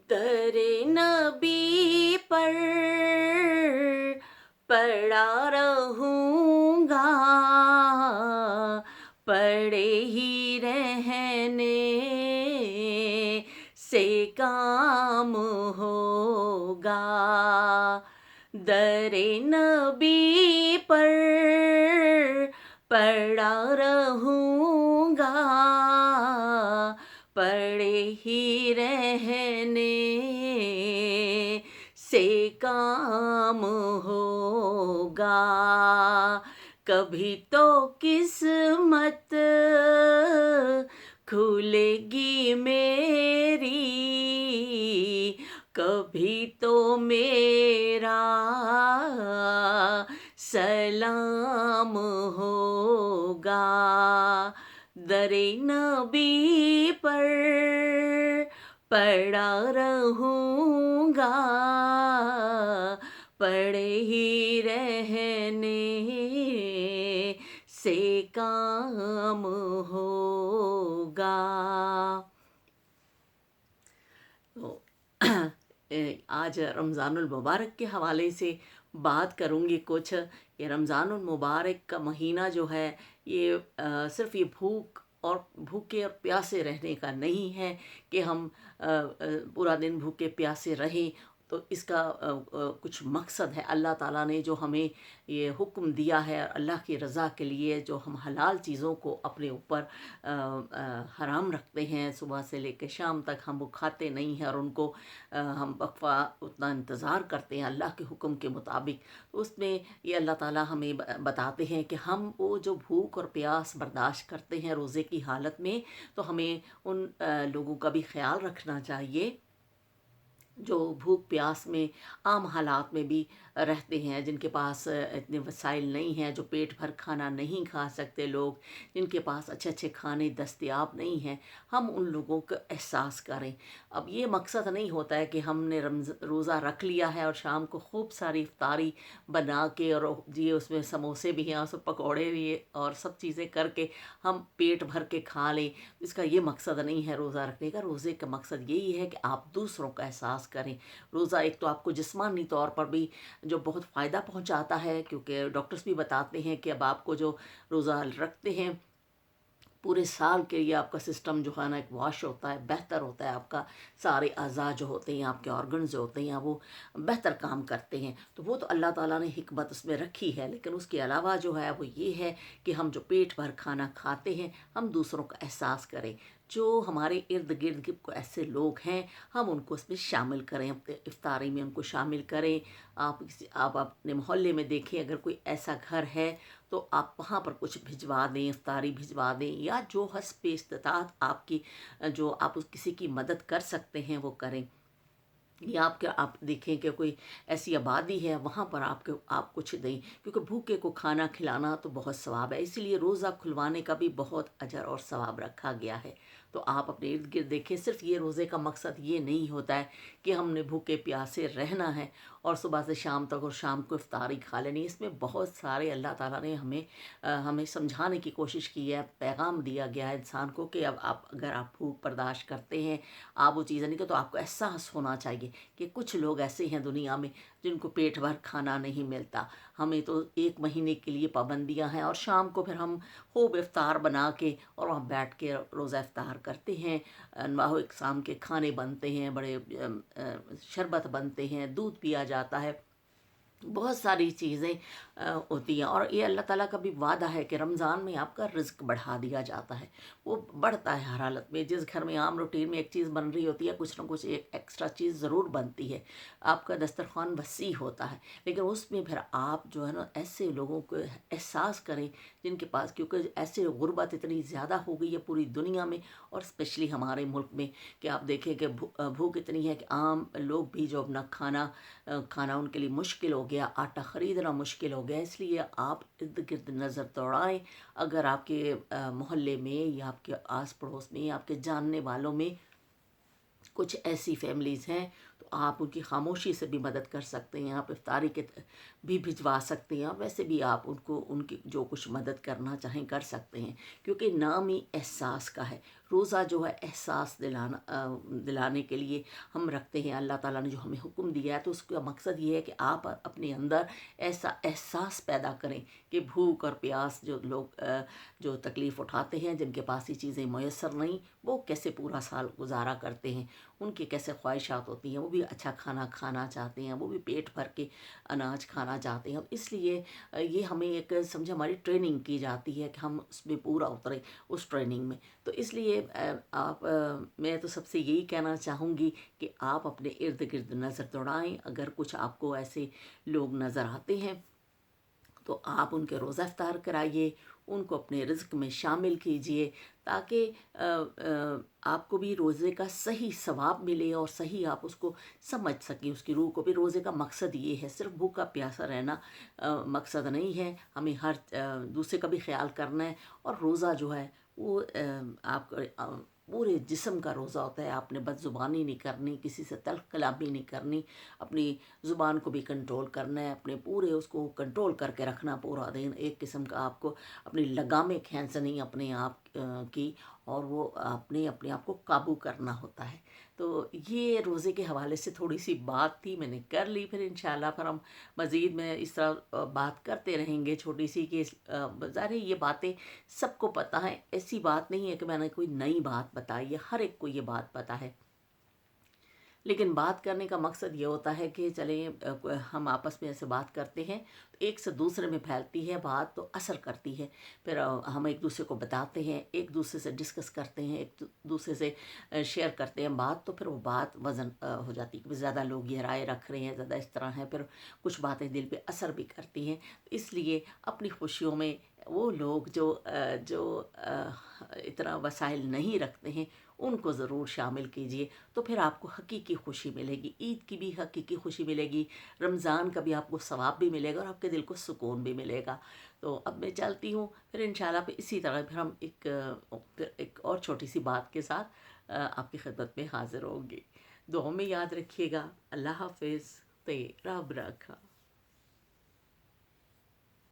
در نبی پر پڑا رہوں گا، پڑے ہی رہنے سے کام ہوگا، در نبی پر پڑا رہوں گا، پڑے ہی رہنے سے کام ہوگا، کبھی تو قسمت کھلے گی میری، کبھی تو میرا سلام ہوگا، در نبی پر پڑا رہوں گا، پڑے ہی رہنے سے کام ہوگا۔ آج رمضان المبارک کے حوالے سے بات کروں گی کچھ۔ یہ رمضان المبارک کا مہینہ جو ہے یہ صرف یہ بھوکے اور پیاسے رہنے کا نہیں ہے کہ ہم پورا دن بھوکے پیاسے رہیں، تو اس کا کچھ مقصد ہے۔ اللہ تعالیٰ نے جو ہمیں یہ حکم دیا ہے اللہ کی رضا کے لیے، جو ہم حلال چیزوں کو اپنے اوپر حرام رکھتے ہیں، صبح سے لے کے شام تک ہم وہ کھاتے نہیں ہیں، اور ان کو ہم وقفہ اتنا انتظار کرتے ہیں اللہ کے حکم کے مطابق، اس میں یہ اللہ تعالیٰ ہمیں بتاتے ہیں کہ ہم وہ جو بھوک اور پیاس برداشت کرتے ہیں روزے کی حالت میں، تو ہمیں ان لوگوں کا بھی خیال رکھنا چاہیے جو بھوک پیاس میں عام حالات میں بھی رہتے ہیں، جن کے پاس اتنے وسائل نہیں ہیں، جو پیٹ بھر کھانا نہیں کھا سکتے لوگ، جن کے پاس اچھے اچھے کھانے دستیاب نہیں ہیں، ہم ان لوگوں کا احساس کریں۔ اب یہ مقصد نہیں ہوتا ہے کہ ہم نے روزہ رکھ لیا ہے اور شام کو خوب ساری افطاری بنا کے، اور جی اس میں سموسے بھی ہیں اور پکوڑے بھی ہیں اور سب چیزیں کر کے ہم پیٹ بھر کے کھا لیں۔ اس کا یہ مقصد نہیں ہے روزہ رکھنے کا۔ روزے کا مقصد یہی ہے کہ آپ دوسروں کا احساس کریں۔ روزہ ایک تو آپ کو جسمانی طور پر بھی جو بہت فائدہ پہنچاتا ہے، کیونکہ ڈاکٹرز بھی بتاتے ہیں کہ اب آپ کو جو روزہ رکھتے ہیں پورے سال کے لیے آپ کا سسٹم جو ہے نا ایک واش ہوتا ہے، بہتر ہوتا ہے، آپ کا سارے اعضاء جو ہوتے ہیں، آپ کے آرگنز جو ہوتے ہیں وہ بہتر کام کرتے ہیں، تو وہ تو اللہ تعالیٰ نے حکمت اس میں رکھی ہے۔ لیکن اس کے علاوہ جو ہے وہ یہ ہے کہ ہم جو پیٹ بھر کھانا کھاتے ہیں ہم دوسروں کا احساس کریں، جو ہمارے ارد گرد کو ایسے لوگ ہیں ہم ان کو اس میں شامل کریں، اپنے افطاری میں ان کو شامل کریں۔ آپ اپنے محلے میں دیکھیں اگر کوئی ایسا گھر ہے تو آپ وہاں پر کچھ بھجوا دیں، افطاری بھجوا دیں، یا جو حسب استطاعت آپ کی جو آپ کسی کی مدد کر سکتے ہیں وہ کریں۔ یا آپ دیکھیں کہ کوئی ایسی آبادی ہے وہاں پر آپ کچھ دیں، کیونکہ بھوکے کو کھانا کھلانا تو بہت ثواب ہے، اسی لیے روزہ کھلوانے کا بھی بہت اجر اور ثواب رکھا گیا ہے۔ تو آپ اپنے ارد گرد دیکھیں، صرف یہ روزے کا مقصد یہ نہیں ہوتا ہے کہ ہم نے بھوکے پیاسے رہنا ہے اور صبح سے شام تک اور شام کو افطاری کھا لینی۔ اس میں بہت سارے اللہ تعالیٰ نے ہمیں سمجھانے کی کوشش کی ہے، پیغام دیا گیا ہے انسان کو کہ اب اگر آپ بھوک برداشت کرتے ہیں، آپ وہ چیزیں نہیں، تو آپ کو احساس ہونا چاہیے کہ کچھ لوگ ایسے ہیں دنیا میں جن کو پیٹ بھر کھانا نہیں ملتا۔ ہمیں تو 1 مہینے کے لیے پابندیاں ہیں، اور شام کو پھر ہم خوب افطار بنا کے اور وہاں بیٹھ کے روزہ افطار کرتے ہیں، انواع اقسام کے کھانے بنتے ہیں، بڑے شربت بنتے ہیں، دودھ پیا جاتا ہے، بہت ساری چیزیں ہوتی ہیں۔ اور یہ اللہ تعالیٰ کا بھی وعدہ ہے کہ رمضان میں آپ کا رزق بڑھا دیا جاتا ہے، وہ بڑھتا ہے ہر حالت میں۔ جس گھر میں عام روٹین میں ایک چیز بن رہی ہوتی ہے، کچھ نہ کچھ ایک ایکسٹرا چیز ضرور بنتی ہے، آپ کا دسترخوان وسیع ہوتا ہے، لیکن اس میں پھر آپ جو ہے نا ایسے لوگوں کو احساس کریں جن کے پاس، کیونکہ ایسے غربت اتنی زیادہ ہو گئی ہے پوری دنیا میں اور اسپیشلی ہمارے ملک میں، کہ آپ دیکھیں کہ بھوک اتنی ہے کہ عام لوگ بھی جو اپنا کھانا ان کے لیے مشکل ہو گیا، آٹا خریدنا مشکل ہو گیا۔ اس لیے آپ ارد گرد نظر دوڑائیں، اگر آپ کے محلے میں یا آپ کے آس پڑوس میں یا آپ کے جاننے والوں میں کچھ ایسی فیملیز ہیں تو آپ ان کی خاموشی سے بھی مدد کر سکتے ہیں، آپ افطاری کے بھی بھجوا سکتے ہیں، اور ویسے بھی آپ ان کی جو کچھ مدد کرنا چاہیں کر سکتے ہیں، کیونکہ نام ہی احساس کا ہے۔ روزہ جو ہے احساس دلانے کے لیے ہم رکھتے ہیں۔ اللہ تعالیٰ نے جو ہمیں حکم دیا ہے تو اس کا مقصد یہ ہے کہ آپ اپنے اندر ایسا احساس پیدا کریں کہ بھوک اور پیاس جو لوگ جو تکلیف اٹھاتے ہیں، جن کے پاس یہ چیزیں میسر نہیں، وہ کیسے پورا سال گزارا کرتے ہیں، ان کی کیسے خواہشات ہوتی ہیں، وہ بھی اچھا کھانا کھانا چاہتے ہیں، وہ بھی پیٹ بھر کے اناج کھانا چاہتے ہیں۔ اس لیے یہ ہمیں ایک سمجھے ہماری ٹریننگ کی جاتی ہے کہ ہم اس میں پورا اتریں اس ٹریننگ میں۔ تو اس لیے میں تو سب سے یہی کہنا چاہوں گی کہ آپ اپنے ارد گرد نظر دوڑائیں، اگر کچھ آپ کو ایسے لوگ نظر آتے ہیں تو آپ ان کے روزہ افطار کرائیے، ان کو اپنے رزق میں شامل کیجئے، تاکہ آپ کو بھی روزے کا صحیح ثواب ملے اور صحیح آپ اس کو سمجھ سکیں، اس کی روح کو بھی۔ روزے کا مقصد یہ ہے، صرف بھوکا پیاسا رہنا مقصد نہیں ہے، ہمیں ہر دوسرے کا بھی خیال کرنا ہے۔ اور روزہ جو ہے وہ آپ پورے جسم کا روزہ ہوتا ہے۔ آپ نے بد زبانی نہیں کرنی، کسی سے تلخ کلامی نہیں کرنی، اپنی زبان کو بھی کنٹرول کرنا ہے، اپنے پورے اس کو کنٹرول کر کے رکھنا پورا دن۔ ایک قسم کا آپ کو اپنی لگامیں کھینچنی اپنے آپ کی، اور وہ اپنے آپ کو قابو کرنا ہوتا ہے۔ تو یہ روزے کے حوالے سے تھوڑی سی بات تھی، میں نے کر لی۔ پھر انشاءاللہ پھر ہم مزید میں اس طرح بات کرتے رہیں گے چھوٹی سی، کہ ظاہر ہے یہ باتیں سب کو پتہ ہے، ایسی بات نہیں ہے کہ میں نے کوئی نئی بات بتائی ہے، ہر ایک کو یہ بات پتہ ہے۔ لیکن بات کرنے کا مقصد یہ ہوتا ہے کہ چلیں ہم آپس میں ایسے بات کرتے ہیں تو ایک سے دوسرے میں پھیلتی ہے بات، تو اثر کرتی ہے۔ پھر ہم ایک دوسرے کو بتاتے ہیں، ایک دوسرے سے ڈسکس کرتے ہیں، ایک دوسرے سے شیئر کرتے ہیں بات، تو پھر وہ بات وزن ہو جاتی ہے کہ زیادہ لوگ یہ رائے رکھ رہے ہیں، زیادہ اس طرح ہیں، پھر کچھ باتیں دل پہ اثر بھی کرتی ہیں۔ اس لیے اپنی خوشیوں میں وہ لوگ جو اتنا وسائل نہیں رکھتے ہیں ان کو ضرور شامل کیجئے، تو پھر آپ کو حقیقی خوشی ملے گی۔ عید کی بھی حقیقی خوشی ملے گی، رمضان کا بھی آپ کو ثواب بھی ملے گا، اور آپ کے دل کو سکون بھی ملے گا۔ تو اب میں چلتی ہوں، پھر انشاءاللہ پھر اسی طرح پھر ہم ایک اور چھوٹی سی بات کے ساتھ آپ کی خدمت میں حاضر ہوں گی۔ دعاؤں میں یاد رکھیے گا۔ اللہ حافظ۔ رب رکھا۔